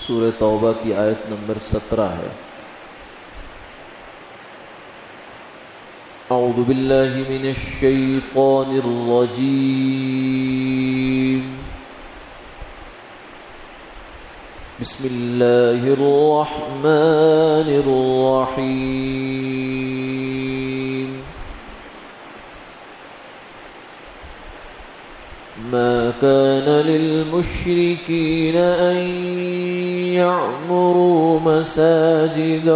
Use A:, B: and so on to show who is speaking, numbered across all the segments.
A: سورہ توبہ کی آیت نمبر 17 ہے۔ اعوذ باللہ من الشیطان الرجیم، بسم اللہ الرحمن الرحیم۔ ما كان للمشركين أن يعمروا مساجد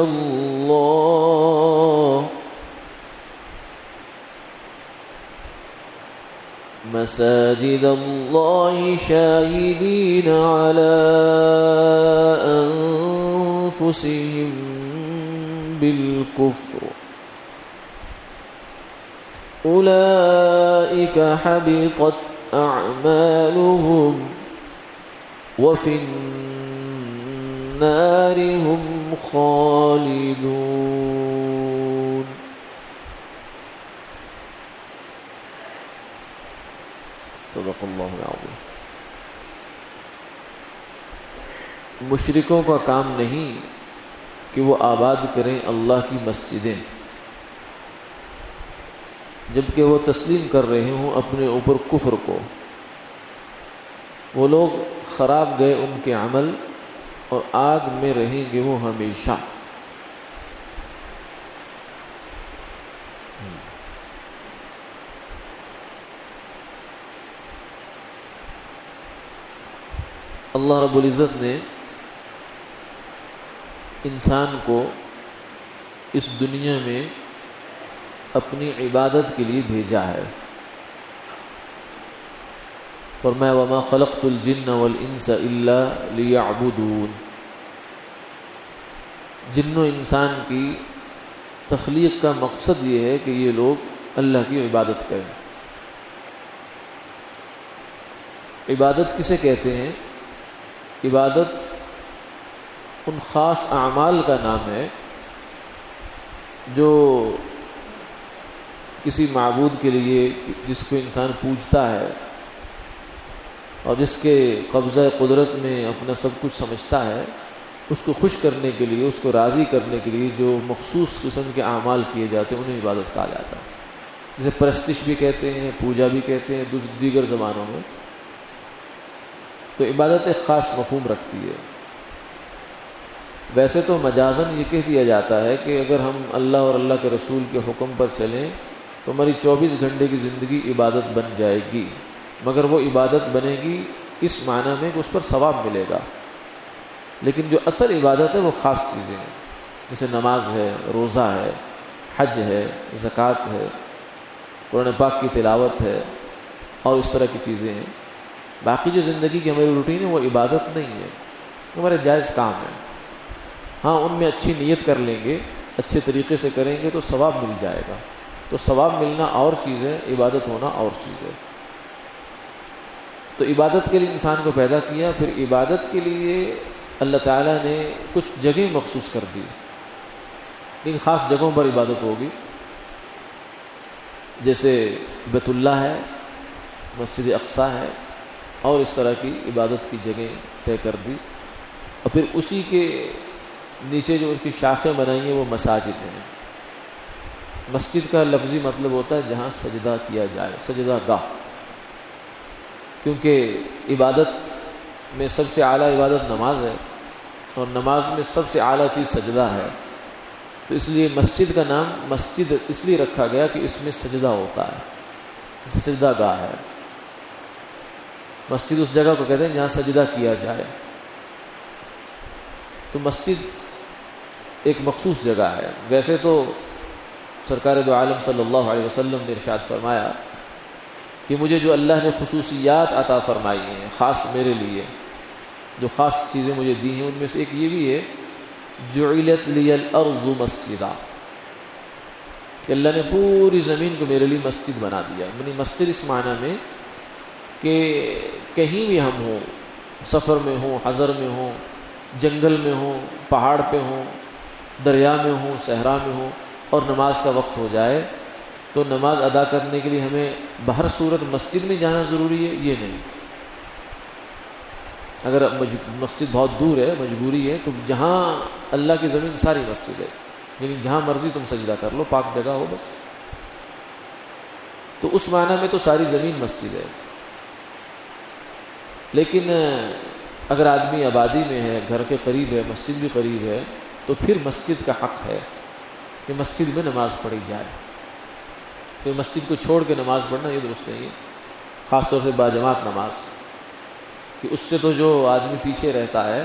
A: الله شاهدين على أنفسهم بالكفر أولئك حبطت أعمالهم وفي النار هم خالدون۔ صدق اللہ العظیم۔ مشرکوں کا کام نہیں کہ وہ آباد کریں اللہ کی مسجدیں جبکہ وہ تسلیم کر رہے ہوں اپنے اوپر کفر کو۔ وہ لوگ خراب گئے ان کے عمل اور آگ میں رہیں گے وہ ہمیشہ۔ اللہ رب العزت نے انسان کو اس دنیا میں اپنی عبادت کے لیے بھیجا ہے۔ فرمایا وَمَا خَلَقْتُ الْجِنَّ وَالْإِنسَ إِلَّا لِيَعْبُدُونَ۔ جن و انسان کی تخلیق کا مقصد یہ ہے کہ یہ لوگ اللہ کی عبادت کریں۔ عبادت کسے کہتے ہیں؟ عبادت ان خاص اعمال کا نام ہے جو کسی معبود کے لیے، جس کو انسان پوجتا ہے اور جس کے قبضہ قدرت میں اپنا سب کچھ سمجھتا ہے، اس کو خوش کرنے کے لیے، اس کو راضی کرنے کے لیے جو مخصوص قسم کے اعمال کیے جاتے ہیں انہیں عبادت کہا جاتا ہے۔ جسے پرستش بھی کہتے ہیں، پوجا بھی کہتے ہیں دیگر زبانوں میں۔ تو عبادت ایک خاص مفہوم رکھتی ہے۔ ویسے تو مجازاً یہ کہہ دیا جاتا ہے کہ اگر ہم اللہ اور اللہ کے رسول کے حکم پر چلیں تو ہماری 24 گھنٹے کی زندگی عبادت بن جائے گی، مگر وہ عبادت بنے گی اس معنی میں کہ اس پر ثواب ملے گا۔ لیکن جو اصل عبادت ہے وہ خاص چیزیں ہیں، جیسے نماز ہے، روزہ ہے، حج ہے، زکوٰۃ ہے، قرآن پاک کی تلاوت ہے اور اس طرح کی چیزیں ہیں۔ باقی جو زندگی کی ہماری روٹین ہے وہ عبادت نہیں ہے، ہمارے جائز کام ہے۔ ہاں ان میں اچھی نیت کر لیں گے، اچھے طریقے سے کریں گے تو ثواب مل جائے گا۔ تو ثواب ملنا اور چیز ہے، عبادت ہونا اور چیز ہے۔ تو عبادت کے لیے انسان کو پیدا کیا، پھر عبادت کے لیے اللہ تعالیٰ نے کچھ جگہ مخصوص کر دی، ان خاص جگہوں پر عبادت ہوگی، جیسے بیت اللہ ہے، مسجد اقصیٰ ہے اور اس طرح کی عبادت کی جگہ طے کر دی۔ اور پھر اسی کے نیچے جو اس کی شاخیں بنائی ہیں وہ مساجد ہیں۔ مسجد کا لفظی مطلب ہوتا ہے جہاں سجدہ کیا جائے، سجدہ گاہ، کیونکہ عبادت میں سب سے اعلیٰ عبادت نماز ہے اور نماز میں سب سے اعلیٰ چیز سجدہ ہے، تو اس لیے مسجد کا نام مسجد اس لیے رکھا گیا کہ اس میں سجدہ ہوتا ہے، سجدہ گاہ ہے۔ مسجد اس جگہ کو کہتے ہیں جہاں سجدہ کیا جائے۔ تو مسجد ایک مخصوص جگہ ہے۔ ویسے تو سرکار دو عالم صلی اللہ علیہ وسلم نے ارشاد فرمایا کہ مجھے جو اللہ نے خصوصیات عطا فرمائی ہیں خاص میرے لیے، جو خاص چیزیں مجھے دی ہیں، ان میں سے ایک یہ بھی ہے جعلت لی الارض مسجدا، کہ اللہ نے پوری زمین کو میرے لیے مسجد بنا دیا۔ یعنی مسجد اس معنی میں کہ کہیں بھی ہم ہوں، سفر میں ہوں، حضر میں ہوں، جنگل میں ہوں، پہاڑ پہ ہوں، دریا میں ہوں، صحرا میں ہوں، اور نماز کا وقت ہو جائے تو نماز ادا کرنے کے لیے ہمیں بہر صورت مسجد میں جانا ضروری ہے، یہ نہیں۔ اگر مسجد بہت دور ہے، مجبوری ہے، تو جہاں اللہ کی زمین ساری مسجد ہے، یعنی جہاں مرضی تم سجدہ کر لو، پاک جگہ ہو بس، تو اس معنی میں تو ساری زمین مسجد ہے۔ لیکن اگر آدمی آبادی میں ہے، گھر کے قریب ہے، مسجد بھی قریب ہے، تو پھر مسجد کا حق ہے کہ مسجد میں نماز پڑھی جائے۔ کہ مسجد کو چھوڑ کے نماز پڑھنا یہ درست نہیں ہے، خاص طور سے باجماعت نماز، کہ اس سے تو جو آدمی پیچھے رہتا ہے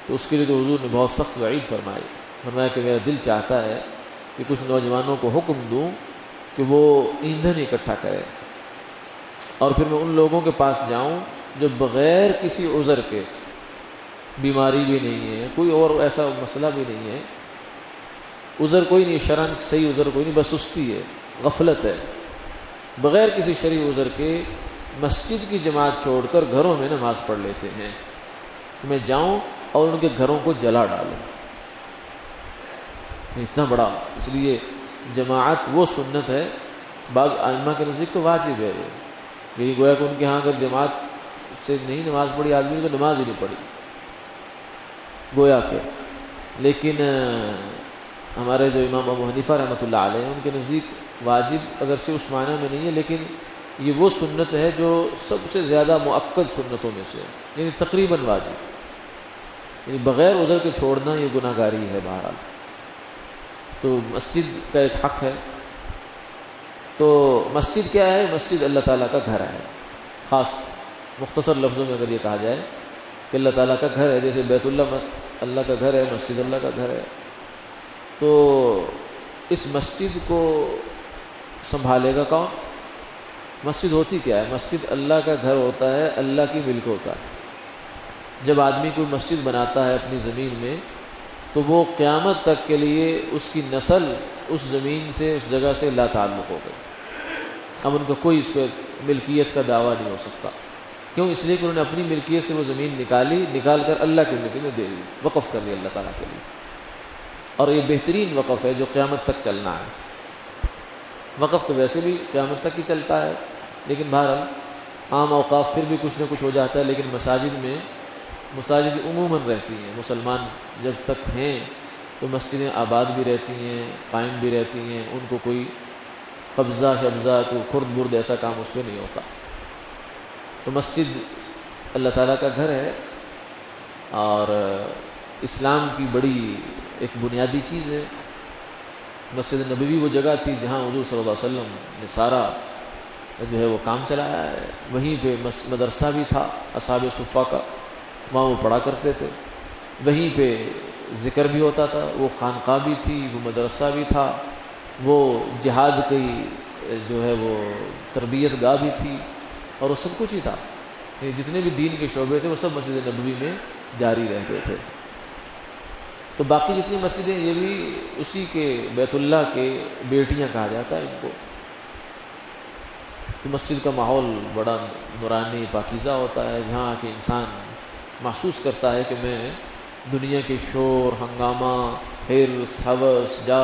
A: تو اس کے لیے تو حضور نے بہت سخت وعید فرمایا کہ میرا دل چاہتا ہے کہ کچھ نوجوانوں کو حکم دوں کہ وہ ایندھن اکٹھا کرے، اور پھر میں ان لوگوں کے پاس جاؤں جو بغیر کسی عذر کے، بیماری بھی نہیں ہے، کوئی اور ایسا مسئلہ بھی نہیں ہے، عذر کوئی نہیں، شرعاً صحیح عذر کوئی نہیں، بس سستی ہے، غفلت ہے، بغیر کسی شرعی عذر کے مسجد کی جماعت چھوڑ کر گھروں میں نماز پڑھ لیتے ہیں، میں جاؤں اور ان کے گھروں کو جلا ڈالوں، اتنا بڑا۔ اس لیے جماعت وہ سنت ہے، بعض ائمہ کے نزدیک تو واجب ہے، یعنی گویا کہ ان کے ہاں اگر جماعت سے نہیں نماز پڑھی آدمی نے تو نماز ہی نہیں پڑھی گویا کہ۔ لیکن ہمارے جو امام ابو حنیفہ رحمۃ اللہ علیہ، ان کے نزدیک واجب اگر سے اس معنی میں نہیں ہے، لیکن یہ وہ سنت ہے جو سب سے زیادہ مؤکد سنتوں میں سے ہے، یعنی تقریباً واجب، یعنی بغیر عذر کے چھوڑنا یہ گناہ گاری ہے بہرحال۔ تو مسجد کا ایک حق ہے۔ تو مسجد کیا ہے؟ مسجد اللہ تعالیٰ کا گھر ہے، خاص مختصر لفظوں میں اگر یہ کہا جائے کہ اللہ تعالیٰ کا گھر ہے، جیسے بیت اللہ اللہ کا گھر ہے، مسجد اللہ کا گھر ہے، تو اس مسجد کو سنبھالے گا کون؟ مسجد ہوتی کیا ہے؟ مسجد اللہ کا گھر ہوتا ہے، اللہ کی ملک ہوتا ہے۔ جب آدمی کوئی مسجد بناتا ہے اپنی زمین میں تو وہ قیامت تک کے لیے اس کی نسل اس زمین سے، اس جگہ سے لا تعلق ہو گئی، اب ان کا کوئی اس پہ ملکیت کا دعویٰ نہیں ہو سکتا۔ کیوں؟ اس لیے کہ انہوں نے اپنی ملکیت سے وہ زمین نکال کر اللہ کی ملکیت میں دے دی، وقف کر لیا اللہ تعالیٰ کے لیے، اور یہ بہترین وقف ہے جو قیامت تک چلنا ہے۔ وقف تو ویسے بھی قیامت تک ہی چلتا ہے، لیکن بہرحال عام اوقاف پھر بھی کچھ نہ کچھ ہو جاتا ہے، لیکن مساجد عموماً رہتی ہیں، مسلمان جب تک ہیں تو مسجدیں آباد بھی رہتی ہیں، قائم بھی رہتی ہیں، ان کو کوئی قبضہ شبضہ، کوئی خرد برد ایسا کام اس پہ نہیں ہوتا۔ تو مسجد اللہ تعالیٰ کا گھر ہے، اور اسلام کی بڑی ایک بنیادی چیز ہے۔ مسجد نبوی وہ جگہ تھی جہاں حضور صلی اللہ علیہ وسلم نے سارا جو ہے وہ کام چلایا ہے، وہیں پہ مدرسہ بھی تھا اصحاب صفہ کا، وہاں وہ پڑھا کرتے تھے، وہیں پہ ذکر بھی ہوتا تھا، وہ خانقاہ بھی تھی، وہ مدرسہ بھی تھا، وہ جہاد کی جو ہے وہ تربیت گاہ بھی تھی، اور وہ سب کچھ ہی تھا، جتنے بھی دین کے شعبے تھے وہ سب مسجد نبوی میں جاری رہتے تھے۔ تو باقی جتنی مسجدیں یہ بھی اسی کے بیت اللہ کے بیٹیاں کہا جاتا ہے ان کو۔ تو مسجد کا ماحول بڑا نورانی پاکیزہ ہوتا ہے، جہاں کہ انسان محسوس کرتا ہے کہ میں دنیا کے شور، ہنگامہ، حرص، ہوس، جا،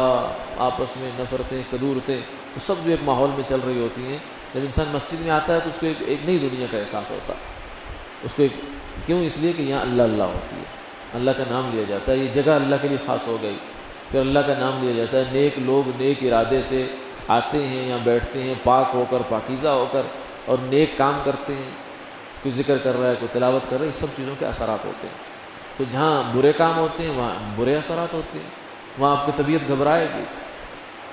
A: آپس میں نفرتیں، کدورتیں، وہ سب جو ایک ماحول میں چل رہی ہوتی ہیں، جب انسان مسجد میں آتا ہے تو اس کو ایک نئی دنیا کا احساس ہوتا ہے۔ اس کو کیوں؟ اس لیے کہ یہاں اللہ ہوتی ہے، اللہ کا نام لیا جاتا ہے، یہ جگہ اللہ کے لیے خاص ہو گئی، پھر اللہ کا نام لیا جاتا ہے، نیک لوگ نیک ارادے سے آتے ہیں، یہاں بیٹھتے ہیں پاک ہو کر، پاکیزہ ہو کر، اور نیک کام کرتے ہیں، کوئی ذکر کر رہا ہے، کوئی تلاوت کر رہا ہے، یہ سب چیزوں کے اثرات ہوتے ہیں۔ تو جہاں برے کام ہوتے ہیں وہاں برے اثرات ہوتے ہیں، وہاں آپ کی طبیعت گھبرائے گی۔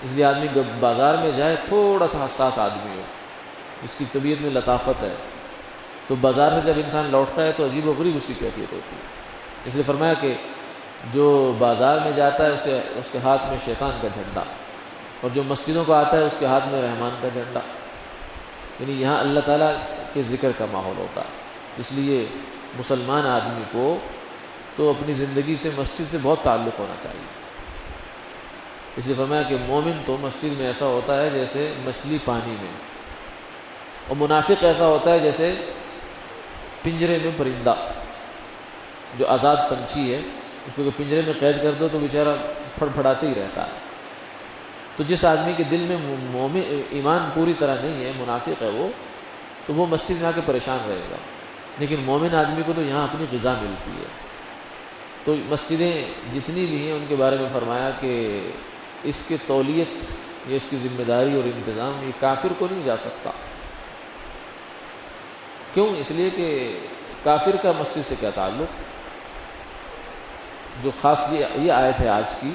A: اس لیے آدمی بازار میں جائے، تھوڑا سا حساس آدمی ہو، اس کی طبیعت میں لطافت ہے، تو بازار سے جب انسان لوٹتا ہے تو عجیب و غریب اس کی کیفیت ہوتی ہے۔ اس لیے فرمایا کہ جو بازار میں جاتا ہے اس کے ہاتھ میں شیطان کا جھنڈا، اور جو مسجدوں کو آتا ہے اس کے ہاتھ میں رحمان کا جھنڈا، یعنی یہاں اللہ تعالیٰ کے ذکر کا ماحول ہوتا ہے۔ اس لیے مسلمان آدمی کو تو اپنی زندگی سے مسجد سے بہت تعلق ہونا چاہیے۔ اس لیے فرمایا کہ مومن تو مسجد میں ایسا ہوتا ہے جیسے مچھلی پانی میں، اور منافق ایسا ہوتا ہے جیسے پنجرے میں پرندہ، جو آزاد پنچھی ہے، اس کو پنجرے میں قید کر دو تو بیچارہ پھڑپھڑاتے ہی رہتا ہے۔ تو جس آدمی کے دل میں ایمان پوری طرح نہیں ہے، منافق ہے وہ، تو وہ مسجد میں آ کے پریشان رہے گا، لیکن مومن آدمی کو تو یہاں اپنی غذا ملتی ہے۔ تو مسجدیں جتنی بھی ہیں ان کے بارے میں فرمایا کہ اس کے تولیت یا اس کی ذمہ داری اور انتظام یہ کافر کو نہیں جا سکتا۔ کیوں؟ اس لیے کہ کافر کا مسجد سے کیا تعلق؟ جو خاص یہ آیت ہے آج کی،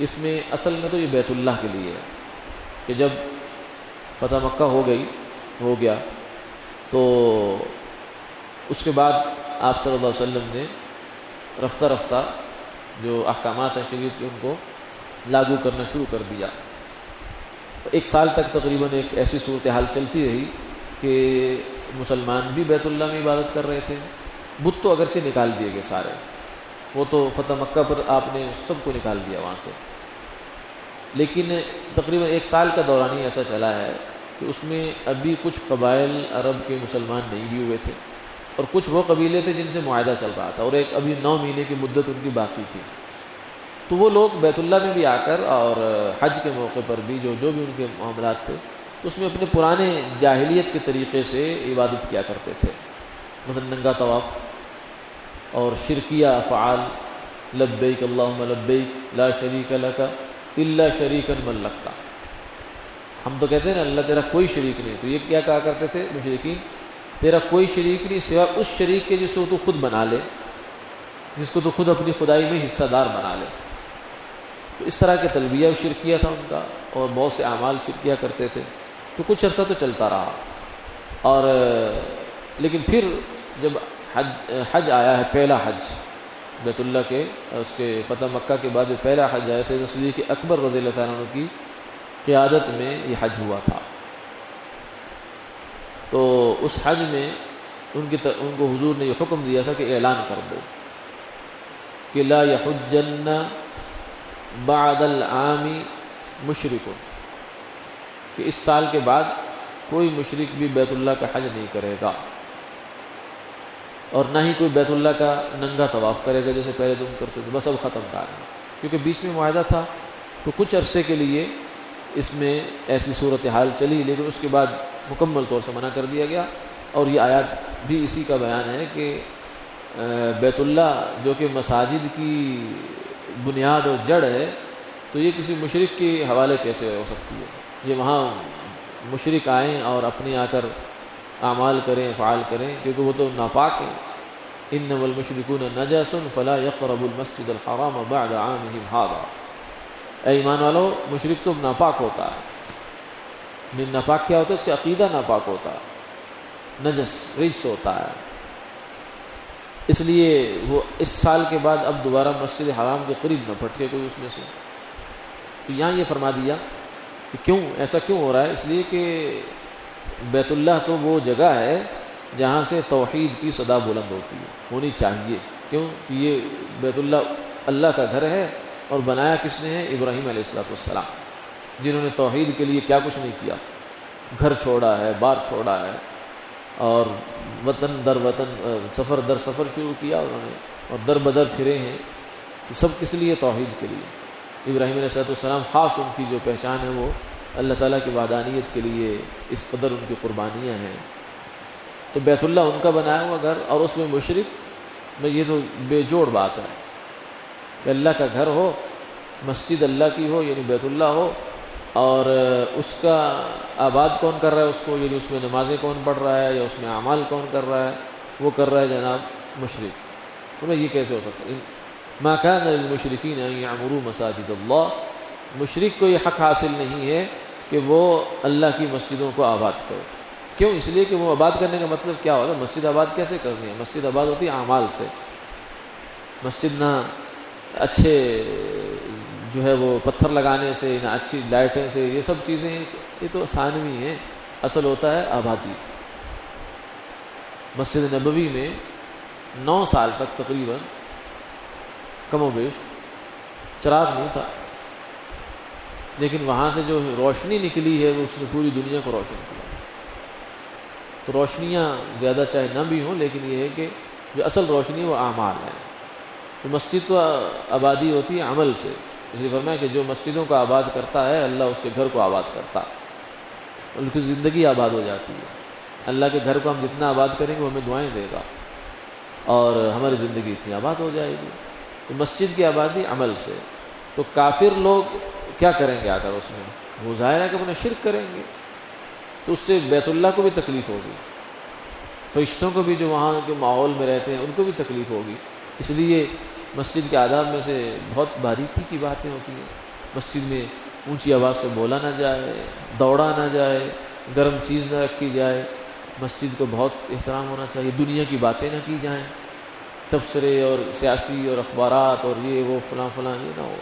A: اس میں اصل میں تو یہ بیت اللہ کے لیے ہے کہ جب فتح مکہ ہو گیا تو اس کے بعد آپ صلی اللہ علیہ وسلم نے رفتہ رفتہ جو احکامات ہیں شریعت کے ان کو لاگو کرنا شروع کر دیا۔ ایک سال تک تقریباً ایک ایسی صورتحال چلتی رہی کہ مسلمان بھی بیت اللہ میں عبادت کر رہے تھے، بت تو اگرچہ نکال دیے گئے سارے، وہ تو فتح مکہ پر آپ نے سب کو نکال دیا وہاں سے، لیکن تقریباً ایک سال کا دوران ہی ایسا چلا ہے کہ اس میں ابھی کچھ قبائل عرب کے مسلمان نہیں بھی ہوئے تھے، اور کچھ وہ قبیلے تھے جن سے معاہدہ چل رہا تھا، اور ایک ابھی 9 مہینے کی مدت ان کی باقی تھی۔ تو وہ لوگ بیت اللہ میں بھی آ کر اور حج کے موقع پر بھی جو بھی ان کے معاملات تھے اس میں اپنے پرانے جاہلیت کے طریقے سے عبادت کیا کرتے تھے، مثلا ننگا طواف اور شرکیہ افعال، لبیک اللہم لبیک لا شریک لک الا شریکا ملکتا۔ ہم تو کہتے ہیں نا اللہ تیرا کوئی شریک نہیں، تو یہ کیا کہا کرتے تھے مشرکین؟ تیرا کوئی شریک نہیں سوا اس شریک کے جس کو تو خود بنا لے، جس کو تو خود اپنی خدائی میں حصہ دار بنا لے۔ تو اس طرح کے تلبیہ شرکیہ تھا ان کا، اور بہت سے اعمال شرکیہ کرتے تھے۔ تو کچھ عرصہ تو چلتا رہا، اور لیکن پھر جب حج آیا ہے، پہلا حج بیت اللہ کے، اس کے فتح مکہ کے بعد جو پہلا حج آیا سیدنا صدیق اکبر رضی اللہ تعالیٰ عنہ کی قیادت میں یہ حج ہوا تھا۔ تو اس حج میں ان کو حضور نے یہ حکم دیا تھا کہ اعلان کر دو کہ لا یحجن بعد العام مشرک، کہ اس سال کے بعد کوئی مشرک بھی بیت اللہ کا حج نہیں کرے گا، اور نہ ہی کوئی بیت اللہ کا ننگا طواف کرے گا جیسے پہلے تم کرتے تھے۔ بس اب ختم تھا، کیونکہ بیچ میں معاہدہ تھا، تو کچھ عرصے کے لیے اس میں ایسی صورتحال چلی، لیکن اس کے بعد مکمل طور سے منع کر دیا گیا۔ اور یہ آیات بھی اسی کا بیان ہے کہ بیت اللہ جو کہ مساجد کی بنیاد اور جڑ ہے، تو یہ کسی مشرک کے حوالے کیسے ہو سکتی ہے؟ یہ وہاں مشرک آئیں اور اپنے آ کر اعمال کریں، افعال کریں، کیونکہ وہ تو ناپاک ہیں۔ انما المشرکون نجس فلا يقربوا المسجد الحرام بعد عامهم هذا۔ اے ایمان والو، مشرک تو ناپاک ہوتا ہے، ناپاک کیا ہوتا ہے؟ اس کا عقیدہ ناپاک ہوتا ہے، نجس رجس ہوتا ہے، اس لیے وہ اس سال کے بعد اب دوبارہ مسجد حرام کے قریب نہ پھٹکے کوئی اس میں سے۔ تو یہاں یہ فرما دیا کہ کیوں ایسا کیوں ہو رہا ہے؟ اس لیے کہ بیت اللہ تو وہ جگہ ہے جہاں سے توحید کی صدا بلند ہوتی ہے، ہونی چاہیے۔ کیوں کہ یہ بیت اللہ اللہ کا گھر ہے، اور بنایا کس نے ہے؟ ابراہیم علیہ السلام، جنہوں نے توحید کے لیے کیا کچھ نہیں کیا، گھر چھوڑا ہے، بار چھوڑا ہے، اور وطن در وطن، سفر در سفر شروع کیا انہوں نے، اور در بدر پھرے ہیں، تو سب کس لیے؟ توحید کے لیے۔ ابراہیم علیہ السلام خاص ان کی جو پہچان ہے وہ اللہ تعالیٰ کی وحدانیت کے لیے اس قدر ان کی قربانیاں ہیں۔ تو بیت اللہ ان کا بنایا ہوا گھر، اور اس میں مشرک میں یہ تو بے جوڑ بات ہے کہ اللہ کا گھر ہو، مسجد اللہ کی ہو یعنی بیت اللہ ہو، اور اس کا آباد کون کر رہا ہے اس کو، یعنی اس میں نمازیں کون پڑھ رہا ہے یا اس میں اعمال کون کر رہا ہے؟ وہ کر رہا ہے جناب مشرک۔ تو یہ کیسے ہو سکتا ہے؟ ما كان للمشرکین ان یعمروا مساجد اللہ، مشرک کو یہ حق حاصل نہیں ہے کہ وہ اللہ کی مسجدوں کو آباد کرے۔ کیوں؟ اس لیے کہ وہ آباد کرنے کا مطلب کیا ہوگا؟ مسجد آباد کیسے کرنی ہے؟ مسجد آباد ہوتی ہے اعمال سے۔ مسجد نہ اچھے جو ہے وہ پتھر لگانے سے، نہ اچھی لائٹیں سے، یہ سب چیزیں یہ تو ثانوی ہیں، اصل ہوتا ہے آبادی۔ مسجد نبوی میں 9 سال تک تقریباً کم و بیش چراغ نہیں تھا، لیکن وہاں سے جو روشنی نکلی ہے وہ اس نے پوری دنیا کو روشن کیا۔ تو روشنیاں زیادہ چاہے نہ بھی ہوں، لیکن یہ ہے کہ جو اصل روشنی وہ اعمال ہے۔ تو مسجد تو آبادی ہوتی ہے عمل سے، اس لیے فرمایا کہ جو مسجدوں کو آباد کرتا ہے اللہ اس کے گھر کو آباد کرتا ہے، ان کی زندگی آباد ہو جاتی ہے۔ اللہ کے گھر کو ہم جتنا آباد کریں گے وہ ہمیں دعائیں دے گا۔ اور ہماری زندگی اتنی آباد ہو جائے گی۔ تو مسجد کی آبادی عمل سے، تو کافر لوگ کیا کریں گے آ کر اس میں؟ وہ ظاہر ہے کہ اپنے شرک کریں گے، تو اس سے بیت اللہ کو بھی تکلیف ہوگی، فرشتوں کو بھی جو وہاں کے ماحول میں رہتے ہیں ان کو بھی تکلیف ہوگی۔ اس لیے مسجد کے آداب میں سے بہت باریکی کی باتیں ہوتی ہیں۔ مسجد میں اونچی آواز سے بولا نہ جائے، دوڑا نہ جائے، گرم چیز نہ رکھی جائے، مسجد کو بہت احترام ہونا چاہیے، دنیا کی باتیں نہ کی جائیں، تبصرے اور سیاسی اور اخبارات اور یہ وہ فلاں فلاں یہ نہ ہو۔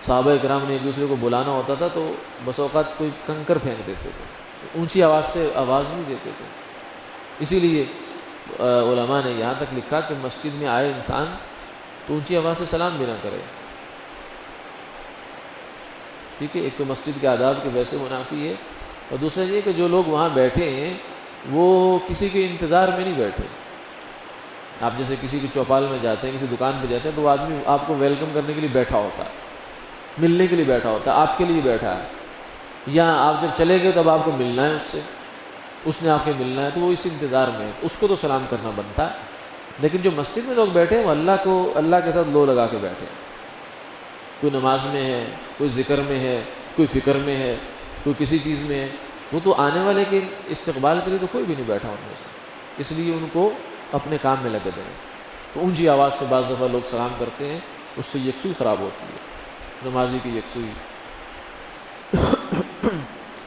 A: صحابہ کرام نے ایک دوسرے کو بلانا ہوتا تھا تو بس اوقات کوئی کنکر پھینک دیتے تھے، اونچی آواز سے آواز نہیں دیتے تھے۔ اسی لیے علماء نے یہاں تک لکھا کہ مسجد میں آئے انسان تو اونچی آواز سے سلام بھی نہ کرے، ٹھیک ہے۔ ایک تو مسجد کے آداب کے ویسے منافی ہے، اور دوسرا یہ کہ جو لوگ وہاں بیٹھے ہیں وہ کسی کے انتظار میں نہیں بیٹھے۔ آپ جیسے کسی کے چوپال میں جاتے ہیں، کسی دکان پہ جاتے ہیں تو وہ آدمی آپ کو ویلکم کرنے کے لیے بیٹھا ہوتا ہے، ملنے کے لیے بیٹھا ہوتا ہے، آپ کے لیے بیٹھا ہے، یا آپ جب چلے گئے تب آپ کو ملنا ہے اس سے، اس نے آپ کے ملنا ہے تو وہ اس انتظار میں ہے، اس کو تو سلام کرنا بنتا ہے۔ لیکن جو مسجد میں لوگ بیٹھے ہیں وہ اللہ کے ساتھ لو لگا کے بیٹھے ہیں، کوئی نماز میں ہے، کوئی ذکر میں ہے، کوئی فکر میں ہے، کوئی کسی چیز میں ہے، وہ تو آنے والے کے استقبال کے لیے تو کوئی بھی نہیں بیٹھا ان میں سے، اس لیے ان کو اپنے کام میں لگے دیں۔ تو اونچی آواز سے بعض دفعہ لوگ سلام کرتے ہیں، اس سے یکسوئی خراب ہوتی ہے، نمازی کی یکسوئی۔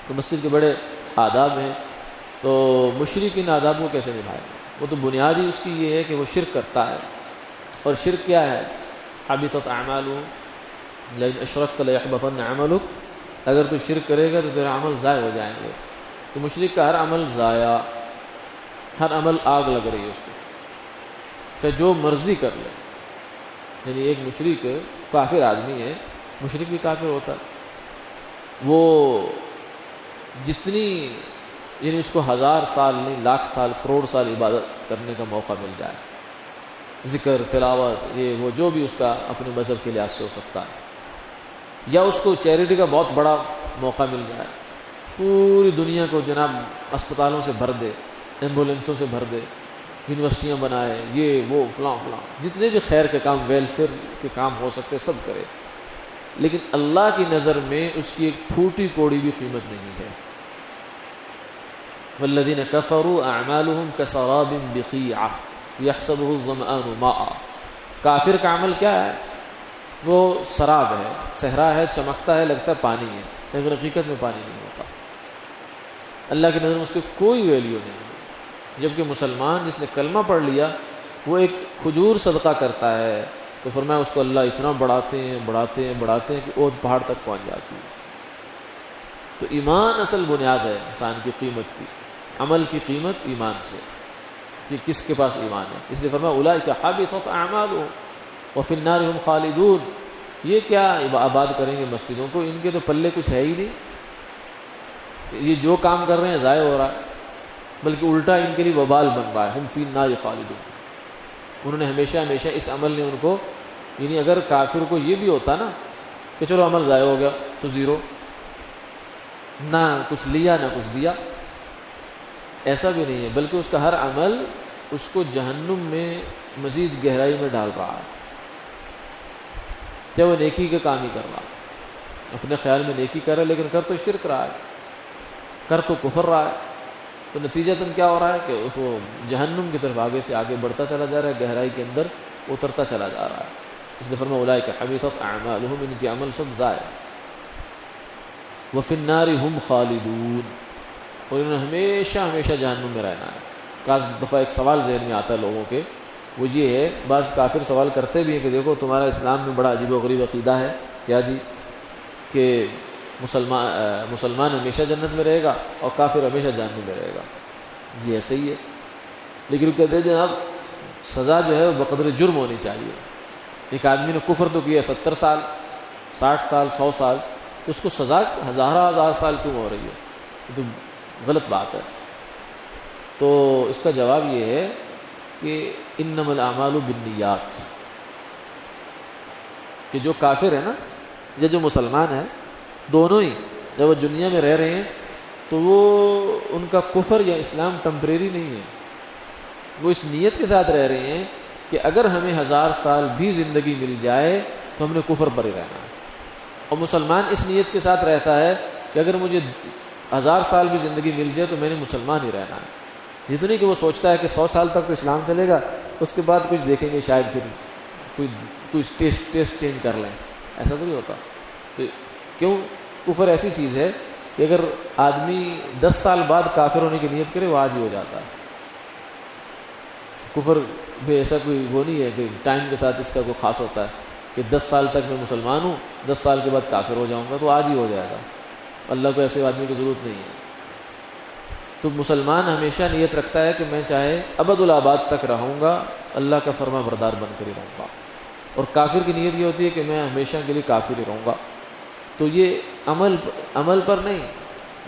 A: تو مسجد کے بڑے آداب ہیں، تو مشرک ان آداب کو کیسے نبھائے؟ وہ تو بنیادی اس کی یہ ہے کہ وہ شرک کرتا ہے، اور شرک کیا ہے؟ حبطت اعمالهم لئن اشرکت لیحبطن عملک، اگر تو شرک کرے گا تو تیرے عمل ضائع ہو جائیں گے۔ تو مشرک کا ہر عمل ضائع، ہر عمل آگ لگ رہی ہے اس کو، چاہے جو مرضی کر لے۔ یعنی ایک مشرک کافر آدمی ہے، مشرک بھی کافر ہوتا ہے، وہ جتنی یعنی اس کو 1000 سال نہیں، لاکھ سال، کروڑ سال عبادت کرنے کا موقع مل جائے، ذکر، تلاوت، یہ وہ جو بھی اس کا اپنے مذہب کے لحاظ سے ہو سکتا ہے، یا اس کو چیریٹی کا بہت بڑا موقع مل جائے، پوری دنیا کو جناب اسپتالوں سے بھر دے، ایمبولینسوں سے بھر دے، یونیورسٹیاں بنائے، یہ وہ فلاں فلاں، جتنے بھی خیر کے کام، ویلفیئر کے کام ہو سکتے سب کرے، لیکن اللہ کی نظر میں اس کی ایک پھوٹی کوڑی بھی قیمت نہیں ہے۔ والذین کفروا اعمالهم کسراب بقیعہ یحسبہ الظمآن ماء۔ کافر کا عمل کیا ہے؟ وہ سراب ہے، صحرا ہے، چمکتا ہے، لگتا ہے پانی ہے، لیکن حقیقت میں پانی نہیں ہوتا۔ اللہ کی نظر میں اس کی کوئی ویلیو نہیں ہے۔ جبکہ مسلمان جس نے کلمہ پڑھ لیا وہ ایک کھجور صدقہ کرتا ہے تو فرمایا اس کو اللہ اتنا بڑھاتے ہیں بڑھاتے ہیں بڑھاتے ہیں کہ اونٹ پہاڑ تک پہنچ جاتی ہے۔ تو ایمان اصل بنیاد ہے انسان کی قیمت کی، عمل کی قیمت ایمان سے، کہ کس کے پاس ایمان ہے۔ اس لیے فرمایا اولئک حبطت اعمالهم وفی النار هم خالدون۔ یہ کیا آباد کریں گے مسجدوں کو، ان کے تو پلے کچھ ہے ہی نہیں، یہ جو کام کر رہے ہیں ضائع ہو رہا ہے، بلکہ الٹا ان کے لیے وبال بن رہا ہے۔ ہم فی النار خالدون، انہوں نے ہمیشہ ہمیشہ اس عمل نے ان کو، یعنی اگر کافر کو یہ بھی ہوتا نا کہ چلو عمل ضائع ہو گیا تو زیرو، نہ کچھ لیا نہ کچھ دیا، ایسا بھی نہیں ہے، بلکہ اس کا ہر عمل اس کو جہنم میں مزید گہرائی میں ڈال رہا ہے، چاہے وہ نیکی کے کام ہی کر رہا ہے، اپنے خیال میں نیکی کر رہا ہے لیکن کر تو شرک رہا ہے، کر تو کفر رہا ہے، تو نتیجتاً کیا ہو رہا ہے کہ اس کو جہنم کی طرف آگے سے آگے بڑھتا چلا جا رہا ہے، گہرائی کے اندر اترتا چلا جا رہا ہے۔ اس لیے فرمایا اولئک حبطت اعمالهم، ان کے عمل سب ضائع، وفی النار هم خالدون، اور انہوں نے ہمیشہ ہمیشہ جہنم میں رہنا ہے۔ بعض دفعہ ایک سوال ذہن میں آتا ہے لوگوں کے، وہ یہ ہے، بعض کافر سوال کرتے بھی ہیں کہ دیکھو تمہارا اسلام میں بڑا عجیب و غریب عقیدہ ہے، کیا جی؟ کہ مسلمان ہمیشہ جنت میں رہے گا اور کافر ہمیشہ جہنم میں رہے گا۔ یہ ایسے ہی ہے، لیکن وہ کہتے ہیں جناب سزا جو ہے وہ بقدر جرم ہونی چاہیے۔ ایک آدمی نے کفر تو کیا 70 سال، 60 سال، 100 سال، تو اس کو سزا ہزار سال کیوں ہو رہی ہے؟ یہ تو غلط بات ہے۔ تو اس کا جواب یہ ہے کہ انما الاعمال بالنیات، کہ جو کافر ہے نا یا جو مسلمان ہے، دونوں ہی جب وہ دنیا میں رہ رہے ہیں تو وہ ان کا کفر یا اسلام ٹمپریری نہیں ہے، وہ اس نیت کے ساتھ رہ رہے ہیں کہ اگر ہمیں 1000 سال بھی زندگی مل جائے تو ہم نے کفر پر ہی رہنا ہے. اور مسلمان اس نیت کے ساتھ رہتا ہے کہ اگر مجھے 1000 سال بھی زندگی مل جائے تو میں نے مسلمان ہی رہنا ہے. یہ تو نہیں کہ وہ سوچتا ہے کہ 100 سال تک تو اسلام چلے گا، اس کے بعد کچھ دیکھیں گے شاید پھر کوئی ٹیسٹ چینج کر لیں. ایسا تو نہیں ہوتا. تو کیوں؟ کفر ایسی چیز ہے کہ اگر آدمی 10 سال بعد کافر ہونے کی نیت کرے وہ آج ہی ہو جاتا ہے. کفر میں ایسا کوئی وہ نہیں ہے کہ ٹائم کے ساتھ اس کا کوئی خاص ہوتا ہے کہ 10 سال تک میں مسلمان ہوں، 10 سال کے بعد کافر ہو جاؤں گا تو آج ہی ہو جائے گا. اللہ کو ایسے آدمی کی ضرورت نہیں ہے. تو مسلمان ہمیشہ نیت رکھتا ہے کہ میں چاہے ابد الآباد تک رہوں گا، اللہ کا فرما بردار بن کر ہی رہوں گا. اور کافر کی نیت یہ ہوتی ہے کہ میں ہمیشہ کے لیے کافر ہی رہوں گا. تو یہ عمل پر نہیں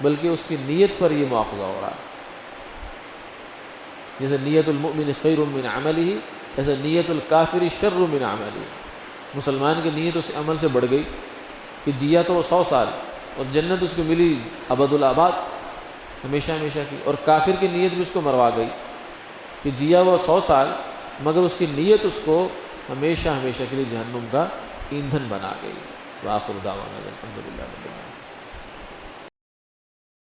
A: بلکہ اس کی نیت پر یہ مواخذہ ہو رہا ہے. جیسے نیت المؤمن خیر من عملہ، ایسے نیت الکافر شر من عملہ. مسلمان کی نیت اس عمل سے بڑھ گئی کہ جیا تو وہ 100 سال اور جنت اس کو ملی ابد الآباد، ہمیشہ ہمیشہ کی. اور کافر کی نیت بھی اس کو مروا گئی کہ جیا وہ 100 سال مگر اس کی نیت اس کو ہمیشہ ہمیشہ کے لیے جہنم کا ایندھن بنا گئی. وآخر دعوانا الحمدللہ رب العالمین.